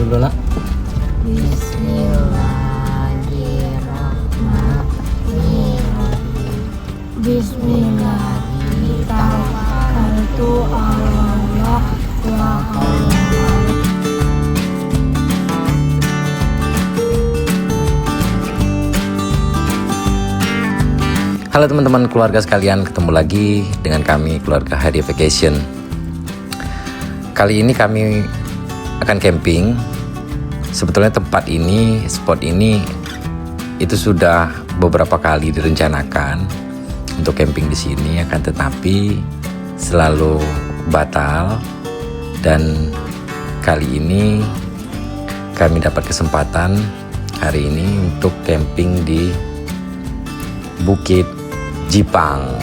dulu nak. Bismillahirrahmanirrahim. Bismillahirrahmanirrahim. Tawakkaltu 'alallah wa Halo teman-teman keluarga sekalian, ketemu lagi dengan kami keluarga Hadi Vacation. Kali ini kami akan camping. Sebetulnya tempat ini, spot ini itu sudah beberapa kali direncanakan untuk camping di sini, akan tetapi selalu batal. Dan kali ini kami dapat kesempatan hari ini untuk camping di Bukit Jipang.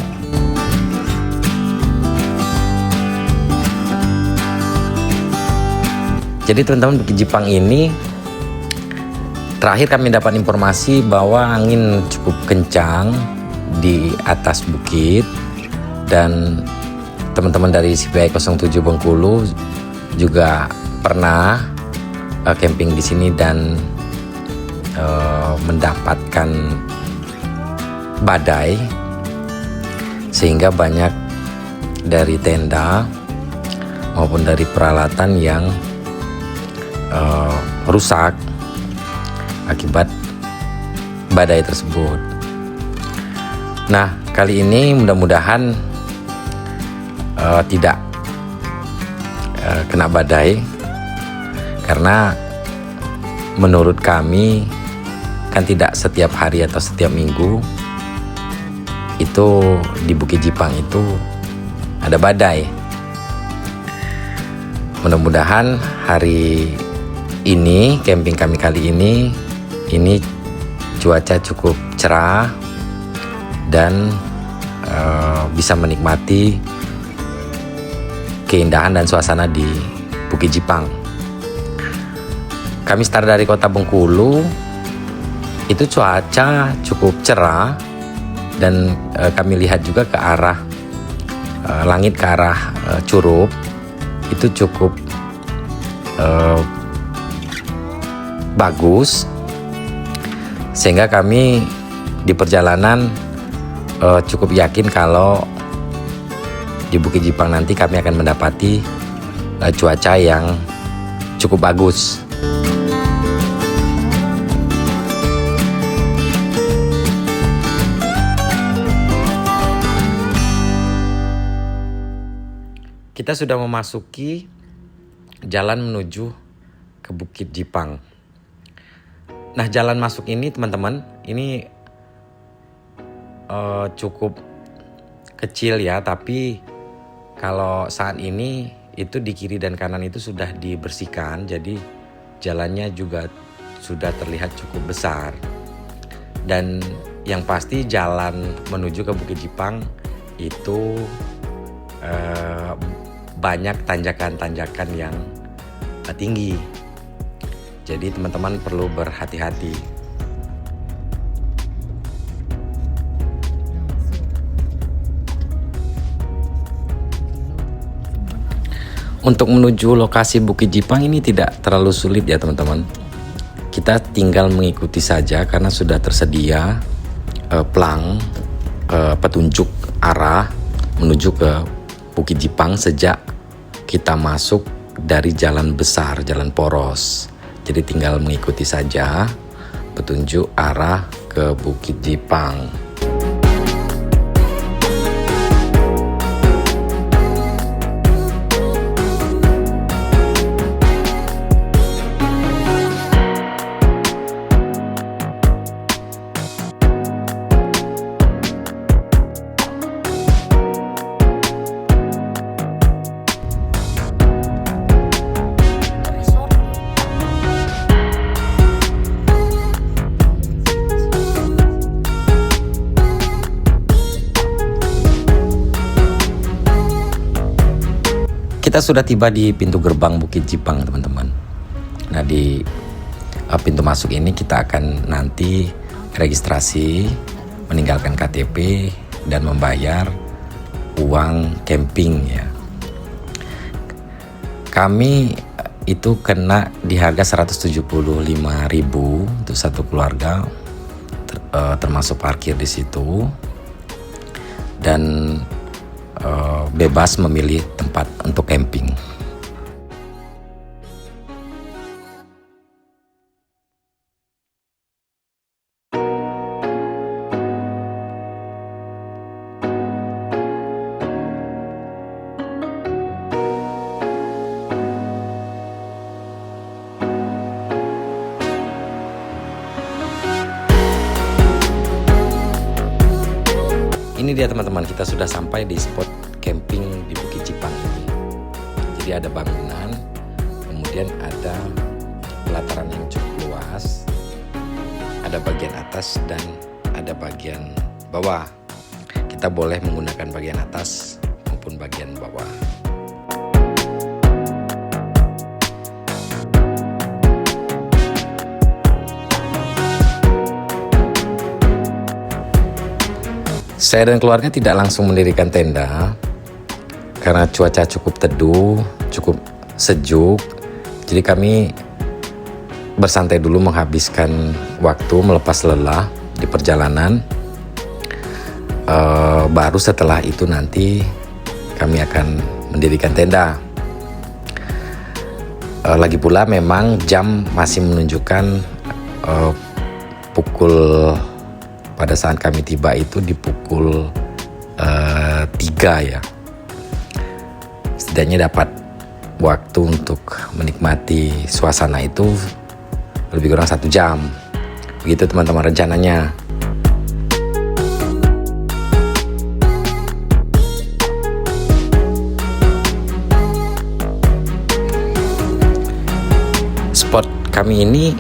Jadi teman-teman, Bukit Jipang ini terakhir kami dapat informasi bahwa angin cukup kencang di atas bukit, dan teman-teman dari CPI 07 Bengkulu juga pernah camping di sini dan mendapatkan badai, sehingga banyak dari tenda maupun dari peralatan yang rusak akibat badai tersebut. Nah, kali ini mudah-mudahan tidak kena badai, karena menurut kami kan tidak setiap hari atau setiap minggu itu di Bukit Jipang itu ada badai. Mudah-mudahan hari ini, camping kami kali ini cuaca cukup cerah dan bisa menikmati keindahan dan suasana di Bukit Jipang. Kami start dari kota Bengkulu, itu cuaca cukup cerah, dan kami lihat juga ke arah langit, ke arah Curup itu cukup bagus, sehingga kami di perjalanan cukup yakin kalau di Bukit Jipang nanti kami akan mendapati cuaca yang cukup bagus. Kita sudah memasuki jalan menuju ke Bukit Jipang. Nah, jalan masuk ini teman-teman, ini cukup kecil ya, tapi kalau saat ini itu di kiri dan kanan itu sudah dibersihkan, jadi jalannya juga sudah terlihat cukup besar. Dan yang pasti jalan menuju ke Bukit Jipang itu banyak tanjakan-tanjakan yang tinggi. Jadi teman-teman perlu berhati-hati. Untuk menuju lokasi Bukit Jipang ini tidak terlalu sulit ya teman-teman. Kita tinggal mengikuti saja karena sudah tersedia pelang petunjuk arah menuju ke Bukit Jipang sejak kita masuk dari jalan besar, jalan poros. Jadi tinggal mengikuti saja petunjuk arah ke Bukit Jipang. Kita sudah tiba di pintu gerbang Bukit Jipang teman-teman. Nah, di pintu masuk ini kita akan nanti registrasi, meninggalkan KTP dan membayar uang camping ya. Kami itu kena di harga 175.000 untuk satu keluarga, termasuk parkir di situ, dan bebas memilih tempat untuk camping. Ini dia teman-teman, kita sudah sampai di spot camping di Bukit Jipang ini. Jadi ada bangunan, kemudian ada pelataran yang cukup luas, ada bagian atas dan ada bagian bawah. Kita boleh menggunakan bagian atas maupun bagian bawah. Saya dan keluarga tidak langsung mendirikan tenda karena cuaca cukup teduh, cukup sejuk. Jadi kami bersantai dulu, menghabiskan waktu, melepas lelah di perjalanan. Baru setelah itu nanti kami akan mendirikan tenda. Lagi pula memang jam masih menunjukkan pukul, pada saat kami tiba itu di pukul 3 ya. Setidaknya dapat waktu untuk menikmati suasana itu lebih kurang 1 jam. Begitu teman-teman rencananya. Spot kami ini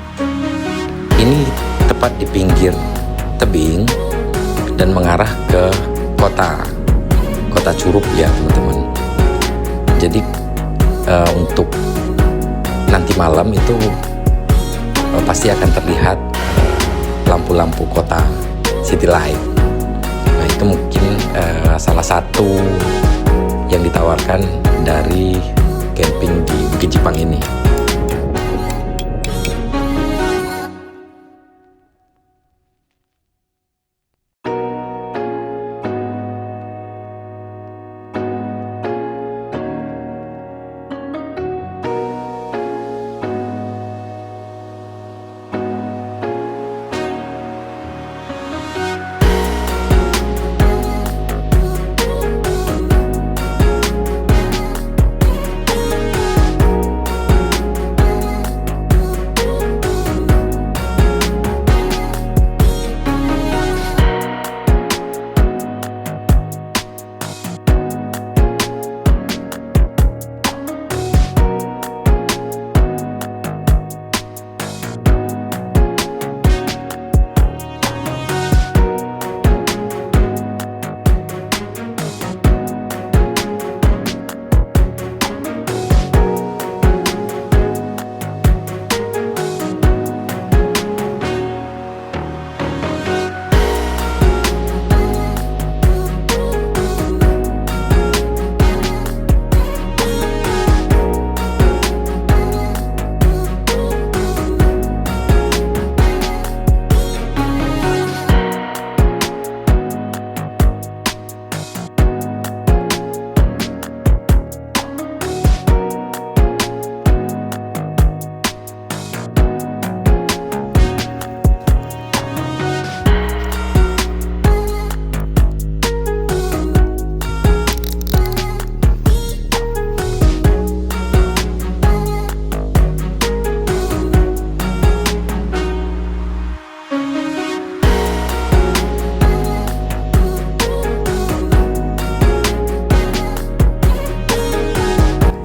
tepat di pinggir tebing dan mengarah ke kota Curup ya teman-teman. Jadi untuk nanti malam itu pasti akan terlihat lampu-lampu kota, city light. Nah itu mungkin salah satu yang ditawarkan dari camping di Bukit Jipang ini.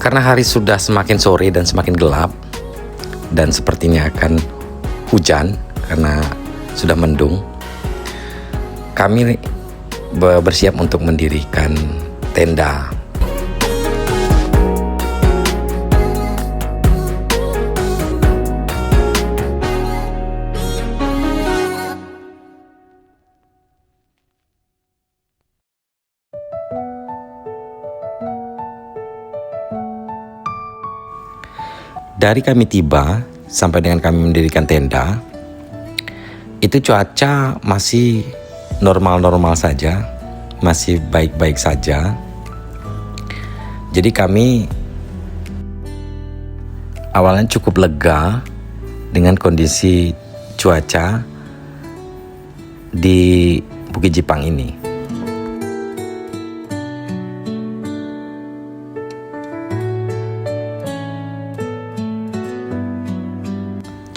Karena hari sudah semakin sore dan semakin gelap, dan sepertinya akan hujan karena sudah mendung, kami bersiap untuk mendirikan tenda. Dari kami tiba sampai dengan kami mendirikan tenda, itu cuaca masih normal-normal saja, masih baik-baik saja. Jadi kami awalnya cukup lega dengan kondisi cuaca di Bukit Jipang ini.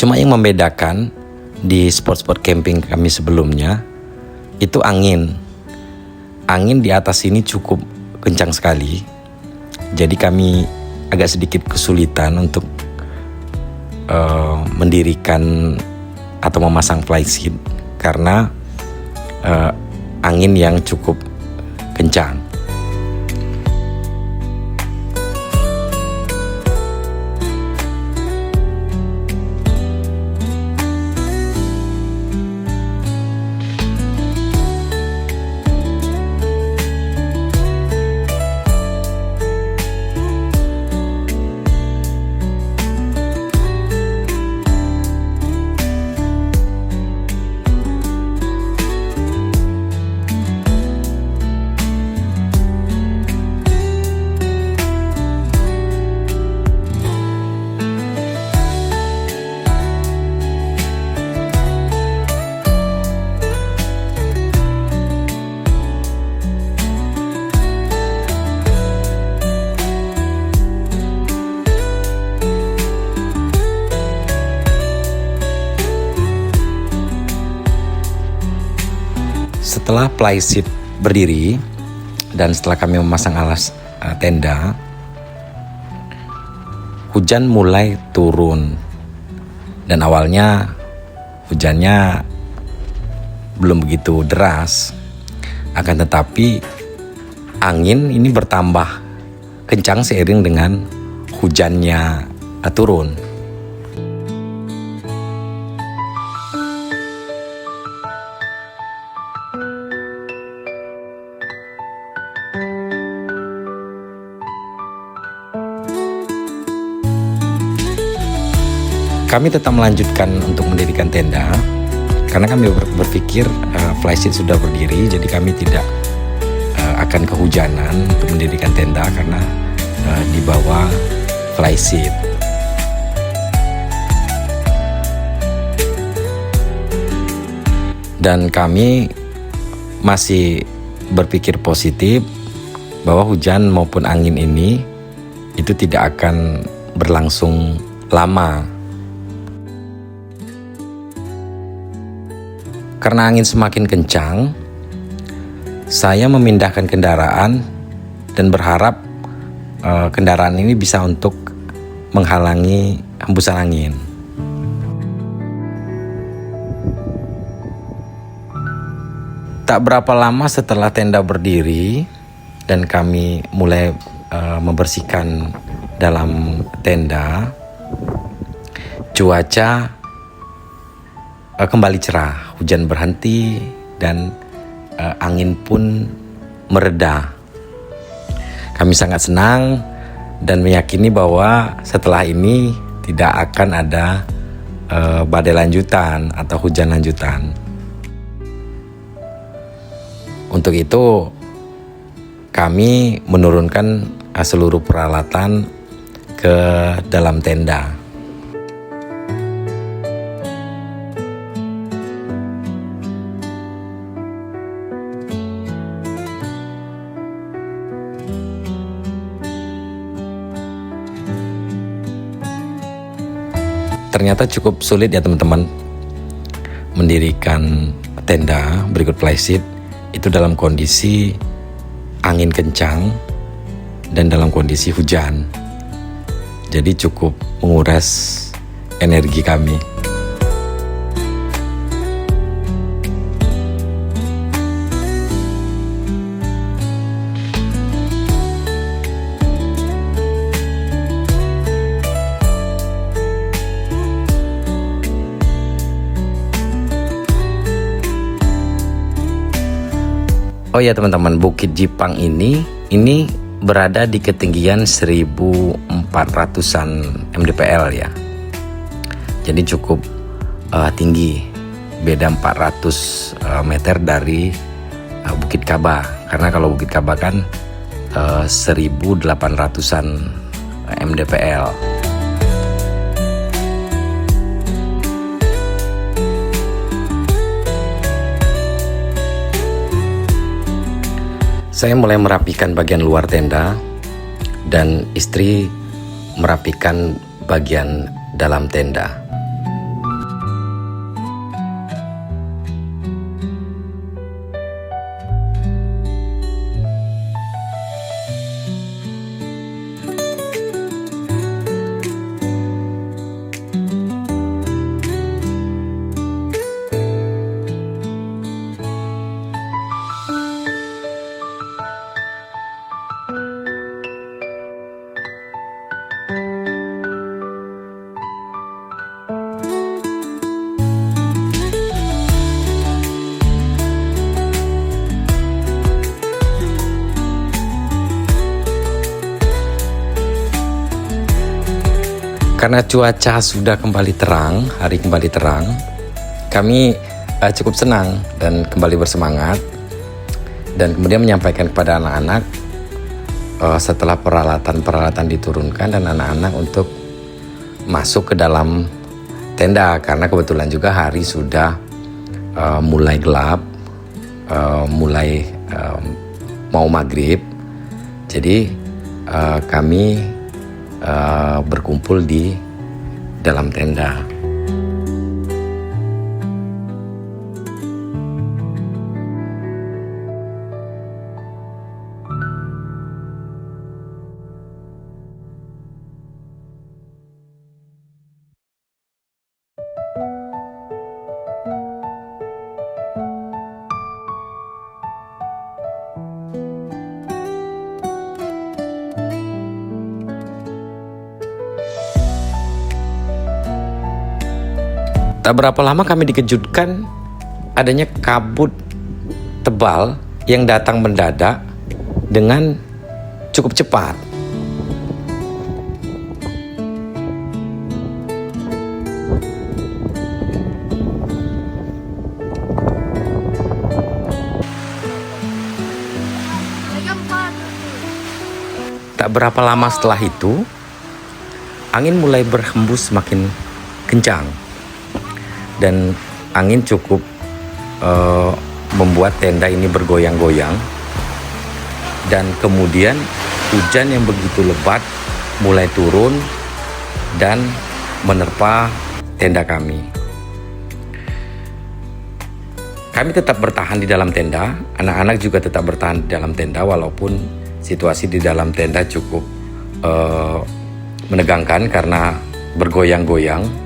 Cuma yang membedakan di spot-spot camping kami sebelumnya itu angin. Angin di atas ini cukup kencang sekali. Jadi kami agak sedikit kesulitan untuk mendirikan atau memasang flyseat karena angin yang cukup kencang. Setelah flyseat berdiri dan setelah kami memasang alas tenda, hujan mulai turun. Dan awalnya hujannya belum begitu deras, akan tetapi angin ini bertambah kencang seiring dengan hujannya turun. Kami tetap melanjutkan untuk mendirikan tenda karena kami berpikir flyseat sudah berdiri, jadi kami tidak akan kehujanan untuk mendirikan tenda karena di bawah flyseat. Dan kami masih berpikir positif bahwa hujan maupun angin ini itu tidak akan berlangsung lama. Karena angin semakin kencang, saya memindahkan kendaraan dan berharap kendaraan ini bisa untuk menghalangi hembusan angin. Tak berapa lama setelah tenda berdiri dan kami mulai membersihkan dalam tenda, cuaca kembali cerah, hujan berhenti dan angin pun mereda. Kami sangat senang dan meyakini bahwa setelah ini tidak akan ada badai lanjutan atau hujan lanjutan. Untuk itu kami menurunkan seluruh peralatan ke dalam tenda. Ternyata cukup sulit ya teman-teman mendirikan tenda berikut flyseat itu dalam kondisi angin kencang dan dalam kondisi hujan. Jadi cukup menguras energi kami. Oh ya teman-teman, Bukit Jipang ini berada di ketinggian 1400-an mdpl ya. Jadi cukup tinggi, beda 400 meter dari Bukit Kaba. Karena kalau Bukit Kaba kan 1800-an mdpl. Saya mulai merapikan bagian luar tenda dan istri merapikan bagian dalam tenda. Karena cuaca sudah kembali terang, hari kembali terang, kami cukup senang dan kembali bersemangat, dan kemudian menyampaikan kepada anak-anak setelah peralatan diturunkan dan anak-anak untuk masuk ke dalam tenda, karena kebetulan juga hari sudah mulai gelap, mulai mau maghrib. Jadi kami berkumpul di dalam tenda. Tak berapa lama kami dikejutkan adanya kabut tebal yang datang mendadak dengan cukup cepat. Tak berapa lama setelah itu, angin mulai berhembus semakin kencang. Dan angin cukup membuat tenda ini bergoyang-goyang, dan kemudian hujan yang begitu lebat mulai turun dan menerpa tenda kami. Kami tetap bertahan di dalam tenda, anak-anak juga tetap bertahan di dalam tenda walaupun situasi di dalam tenda cukup menegangkan karena bergoyang-goyang.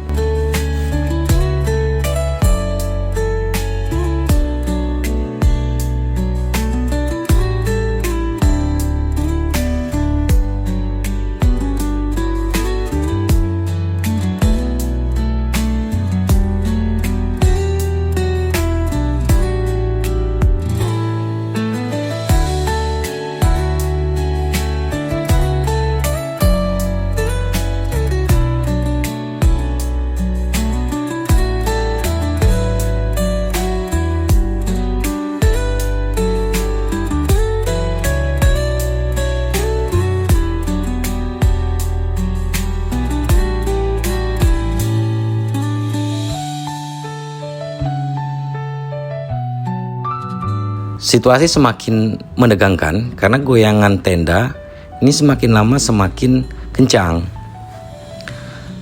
Situasi semakin menegangkan karena goyangan tenda ini semakin lama semakin kencang.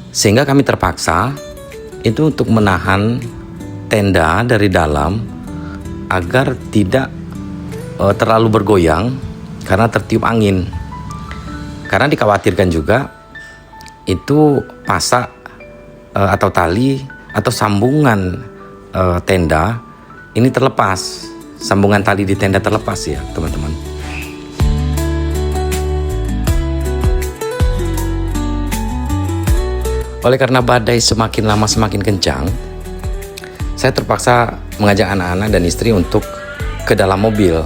Sehingga kami terpaksa itu untuk menahan tenda dari dalam agar tidak terlalu bergoyang karena tertiup angin. Karena dikhawatirkan juga itu pasak atau tali atau sambungan tenda ini terlepas. Sambungan tali di tenda terlepas ya teman-teman. Oleh karena badai semakin lama semakin kencang, saya terpaksa mengajak anak-anak dan istri untuk ke dalam mobil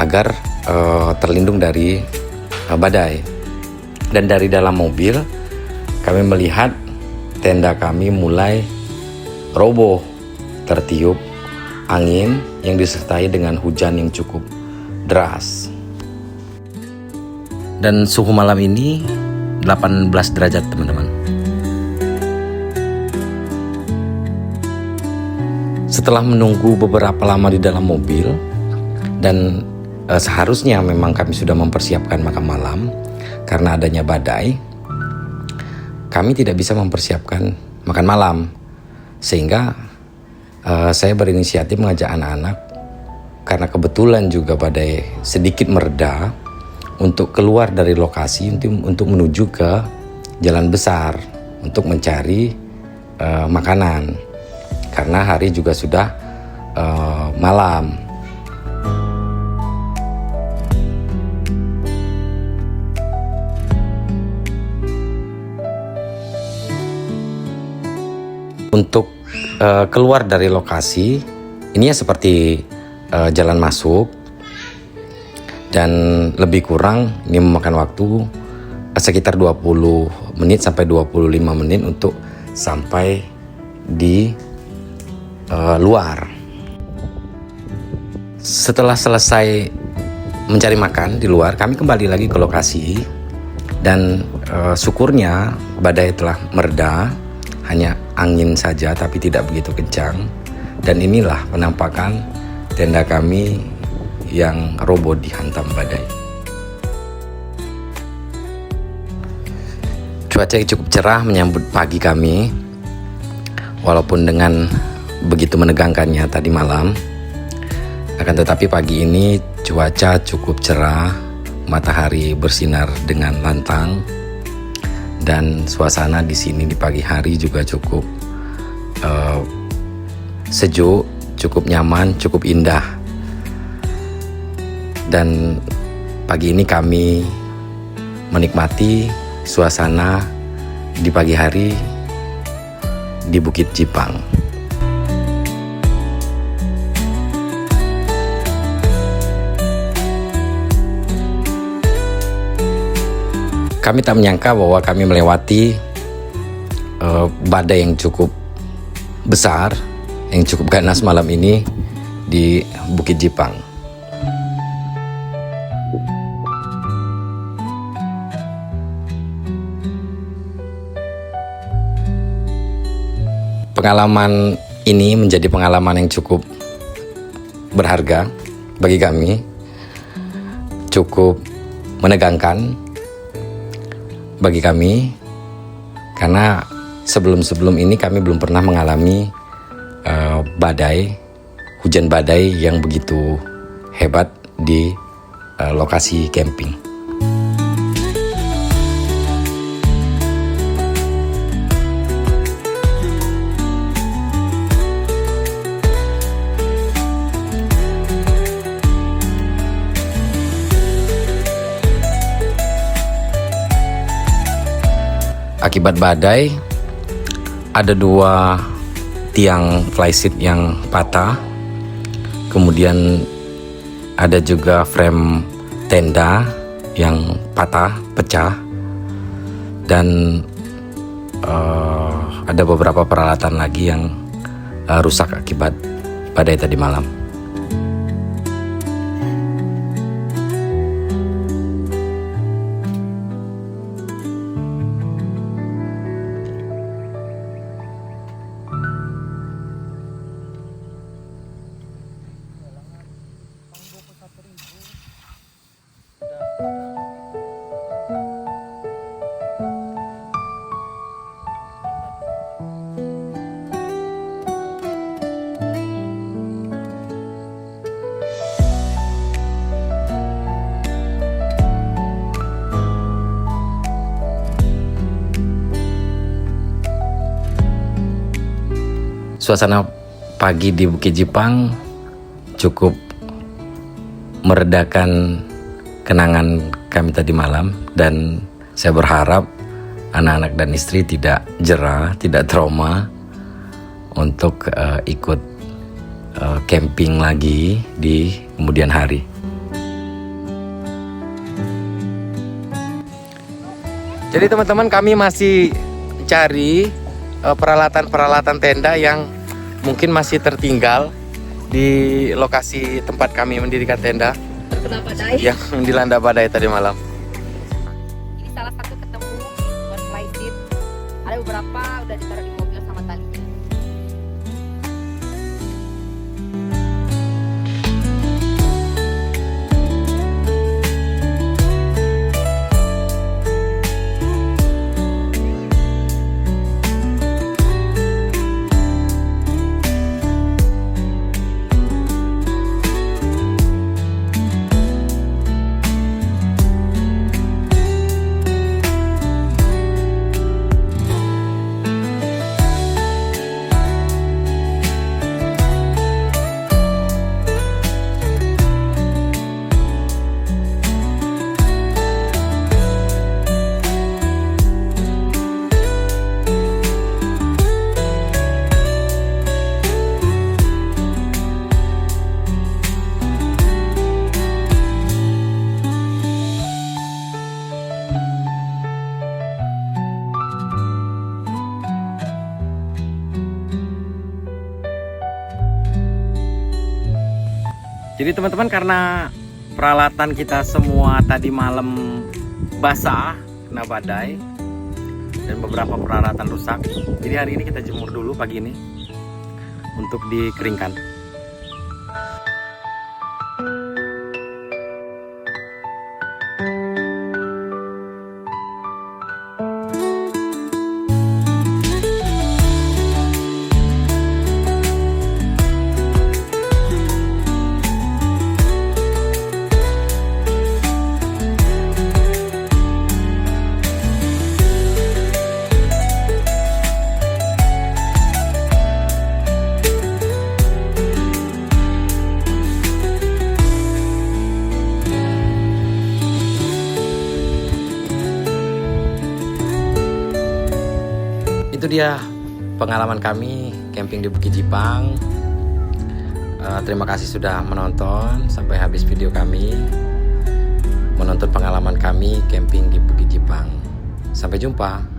agar terlindung dari badai. Dan dari dalam mobil kami melihat tenda kami mulai roboh, tertiup angin yang disertai dengan hujan yang cukup deras. Dan suhu malam ini 18 derajat teman-teman. Setelah menunggu beberapa lama di dalam mobil, dan seharusnya memang kami sudah mempersiapkan makan malam, karena adanya badai, kami tidak bisa mempersiapkan makan malam. Sehingga saya berinisiatif mengajak anak-anak, karena kebetulan juga badai sedikit mereda, untuk keluar dari lokasi untuk menuju ke jalan besar untuk mencari makanan, karena hari juga sudah malam. Untuk keluar dari lokasi ini ya seperti jalan masuk, dan lebih kurang ini memakan waktu sekitar 20 menit sampai 25 menit untuk sampai di luar. Setelah selesai mencari makan di luar, kami kembali lagi ke lokasi, dan syukurnya badai telah mereda, hanya angin saja tapi tidak begitu kencang. Dan inilah penampakan tenda kami yang roboh dihantam badai. Cuaca cukup cerah menyambut pagi kami, walaupun dengan begitu menegangkannya tadi malam. Akan tetapi pagi ini cuaca cukup cerah, matahari bersinar dengan lantang, dan suasana di sini di pagi hari juga cukup sejuk, cukup nyaman, cukup indah. Dan pagi ini kami menikmati suasana di pagi hari di Bukit Jipang. Kami tak menyangka bahwa kami melewati badai yang cukup besar, yang cukup ganas malam ini di Bukit Jipang. Pengalaman ini menjadi pengalaman yang cukup berharga bagi kami, cukup menegangkan bagi kami, karena sebelum ini kami belum pernah mengalami hujan badai yang begitu hebat di lokasi camping. Akibat badai, ada 2 tiang flysheet yang patah, kemudian ada juga frame tenda yang pecah, dan ada beberapa peralatan lagi yang rusak akibat badai tadi malam. Suasana pagi di Bukit Jipang cukup meredakan kenangan kami tadi malam, dan saya berharap anak-anak dan istri tidak jera, tidak trauma untuk ikut camping lagi di kemudian hari. Jadi teman-teman, kami masih cari peralatan-peralatan tenda yang mungkin masih tertinggal di lokasi tempat kami mendirikan tenda Terkena badai. yang dilanda badai tadi malam. Ini salah satu ketemu buat flysheet. Ada beberapa udah ditaruh di mobil sama talinya. Jadi teman-teman, karena peralatan kita semua tadi malam basah kena badai dan beberapa peralatan rusak, jadi hari ini kita jemur dulu pagi ini untuk dikeringkan. Itu dia pengalaman kami camping di Bukit Jipang. Terima kasih sudah menonton sampai habis video kami, menonton pengalaman kami camping di Bukit Jipang. Sampai jumpa.